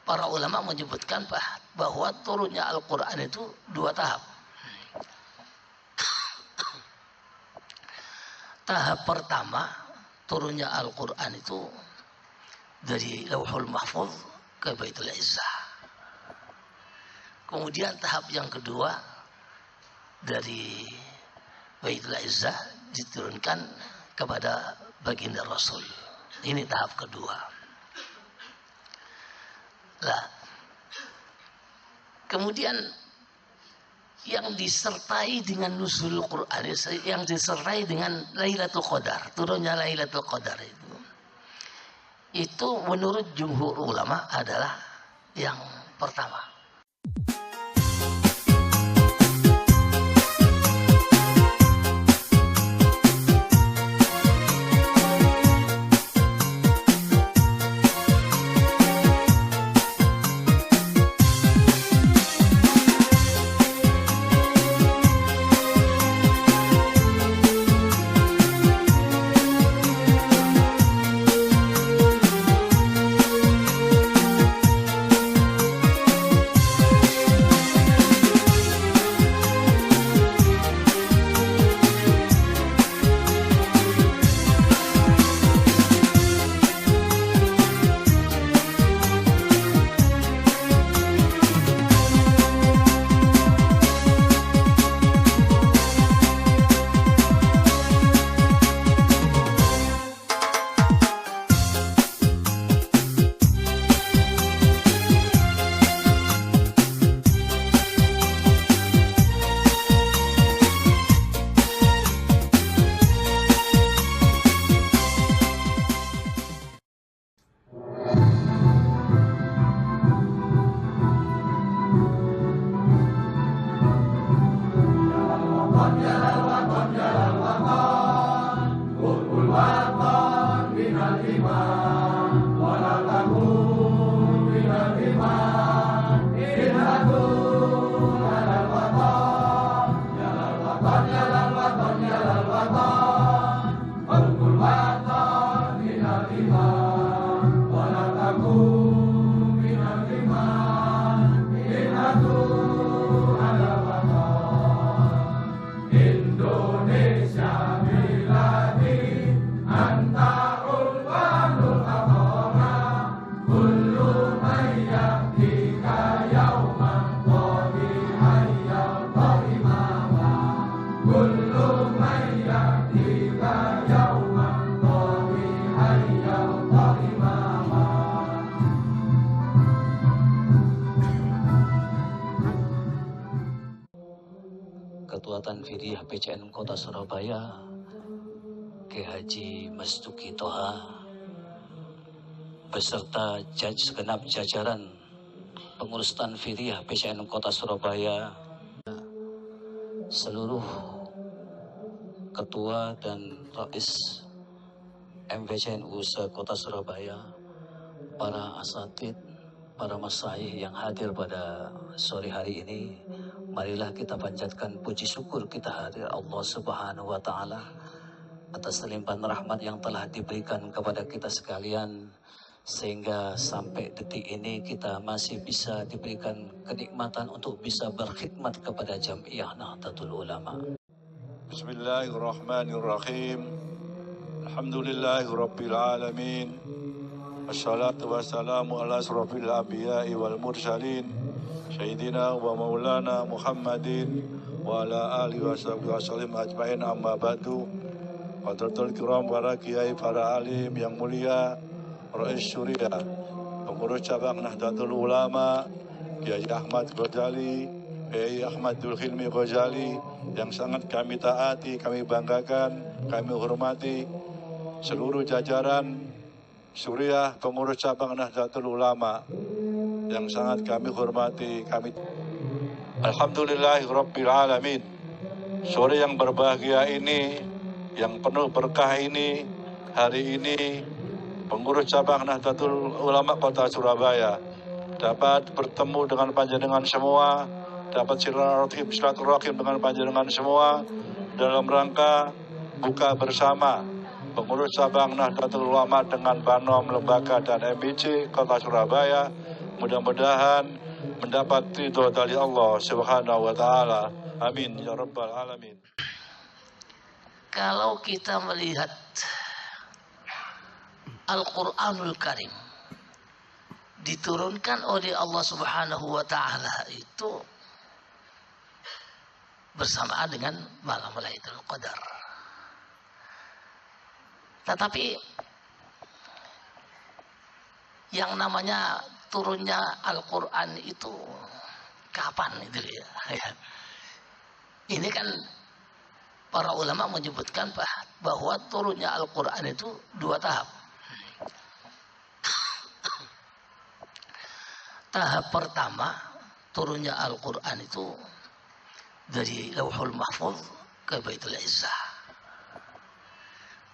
para ulama menyebutkan bahwa turunnya Al-Quran itu 2 tahap. Tahap pertama turunnya Al-Quran itu dari Lauhul Mahfuz ke Baitul Izzah. Kemudian tahap yang kedua dari Baitul Izzah diturunkan kepada baginda Rasul. Ini tahap kedua. Lah, kemudian yang disertai dengan nuzul Quran, yang disertai dengan Lailatul Qadar, turunnya Lailatul Qadar itu menurut jumhur ulama adalah yang pertama. Ketua Tanfidiyah PCN Kota Surabaya, Kiai Haji Mastuki Toha, beserta segenap jajaran pengurus Tanfidiyah PCN Kota Surabaya, seluruh ketua dan rais MPCNU se-Kota Surabaya, para asatid, para masyayikh yang hadir pada sore hari ini, marilah kita panjatkan puji syukur kita hadir Allah Subhanahu wa Ta'ala atas limpahan rahmat yang telah diberikan kepada kita sekalian, sehingga sampai detik ini kita masih bisa diberikan kenikmatan untuk bisa berkhidmat kepada Jam'iyah Nahdlatul Ulama. Bismillahirrahmanirrahim. Alhamdulillahirabbil alamin. Wassalatu wassalamu ala asrofil anbiya'i wal mursalin Sayyidina wa maulana Muhammadin wa ala alihi wa sahbihi wa sallim ajma'in, amma ba'du. Hadratul kiram, para kiai, para alim yang mulia, Rais Syuriah, pengurus cabang Nahdlatul Ulama, Kiai Ahmad Ghazali, Kiai Ahmad Dzulhilmi Ghazali, yang sangat kami taati, kami banggakan, kami hormati, seluruh jajaran Syuriah, pengurus cabang Nahdlatul Ulama yang sangat kami hormati, kami Alhamdulillahirabbil alamin. Sore yang berbahagia ini, yang penuh berkah ini, hari ini pengurus cabang Nahdlatul Ulama Kota Surabaya dapat bertemu dengan panjenengan semua, dapat silaturahim dengan panjenengan semua dalam rangka buka bersama pengurus cabang Nahdlatul Ulama dengan Banom, Lembaga dan MBC Kota Surabaya Mudah-mudahan mendapat ridho dari Allah Subhanahu wa taala. Amin ya rabbal alamin. Kalau kita melihat Al-Qur'anul Karim diturunkan oleh Allah Subhanahu wa taala itu bersamaan dengan malam Lailatul Qadar. Tetapi yang namanya turunnya Al-Qur'an itu kapan itu ya? Ini kan para ulama menyebutkan bahwa turunnya Al-Qur'an itu 2 tahap. Tahap pertama turunnya Al-Qur'an itu dari Lauhul Mahfuz ke Baitul Izzah.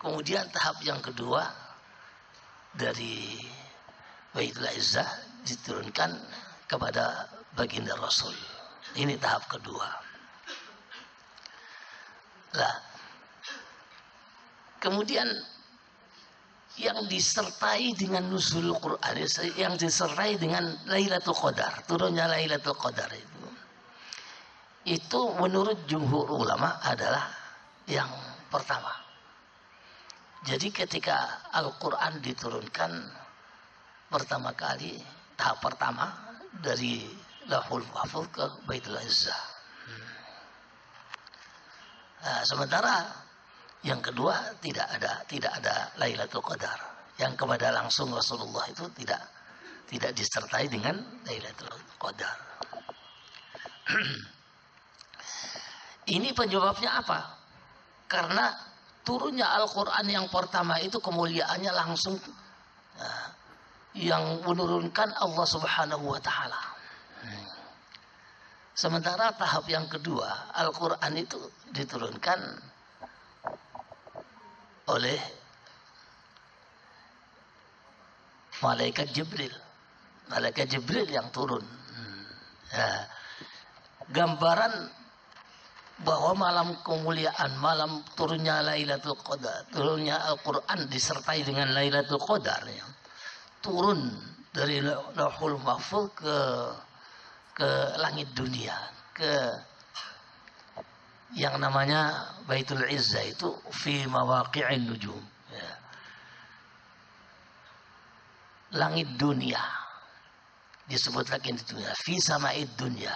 Kemudian tahap yang kedua dari Baitul Izzah diturunkan kepada baginda Rasul. Ini tahap kedua. Lah, kemudian yang disertai dengan nuzul Quran, yang disertai dengan Lailatul Qadar, turunnya Lailatul Qadar itu menurut jumhur ulama adalah yang pertama. Jadi ketika Al-Quran diturunkan pertama kali, tahap pertama dari Lauhul Mahfuz ke Baitul Izzah. Nah, sementara yang kedua tidak ada Lailatul Qadar. Yang kepada langsung Rasulullah itu tidak disertai dengan Lailatul Qadar. Ini penyebabnya apa? Karena turunnya Al-Quran yang pertama itu kemuliaannya langsung yang menurunkan Allah Subhanahu wa taala. Sementara tahap yang kedua, Al-Quran itu diturunkan oleh Malaikat Jibril. Malaikat Jibril yang turun. Gambaran bahwa malam kemuliaan, malam turunnya Lailatul Qadar, turunnya Al-Quran disertai dengan Lailatul Qadar, ya. Turun dari Lauhul Mahfuz ke langit dunia, ke yang namanya Baitul Izzah itu fi mawaqi'in nujum, ya. Langit dunia disebut lagi di dunia, fi sama'id dunia,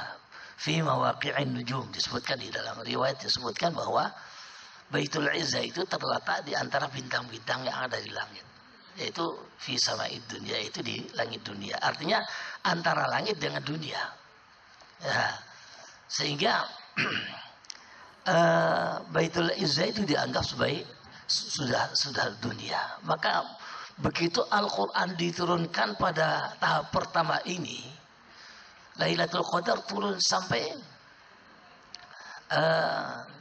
fi mawaqi'in nujum, disebutkan di dalam riwayat, disebutkan bahwa Baitul Izzah itu terletak di antara bintang-bintang yang ada di langit, yaitu fi sama'id dunia, itu di langit dunia, artinya antara langit dengan dunia, ya. Sehingga Baitul Izzah itu dianggap sebagai sudah dunia. Maka begitu Al-Quran diturunkan pada tahap pertama ini, Lailatul Qadar turun sampai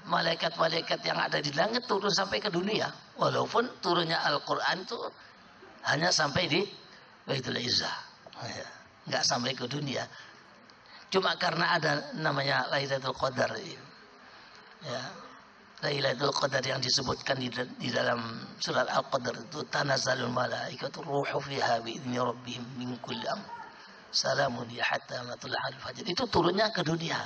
malaikat-malaikat yang ada di langit turun sampai ke dunia. Walaupun turunnya Al-Quran itu hanya sampai di Baitul Izzah, nggak sampai ke dunia. Cuma karena ada namanya Lailatul Qadar, ya. Lailatul Qadar yang disebutkan di dalam surat Al-Qadar itu, tanazzalul malaikatu ruhu fiha bi'izni rabbihim min kulli amr salamun ya hatta matla'il fajr. Itu turunnya ke dunia.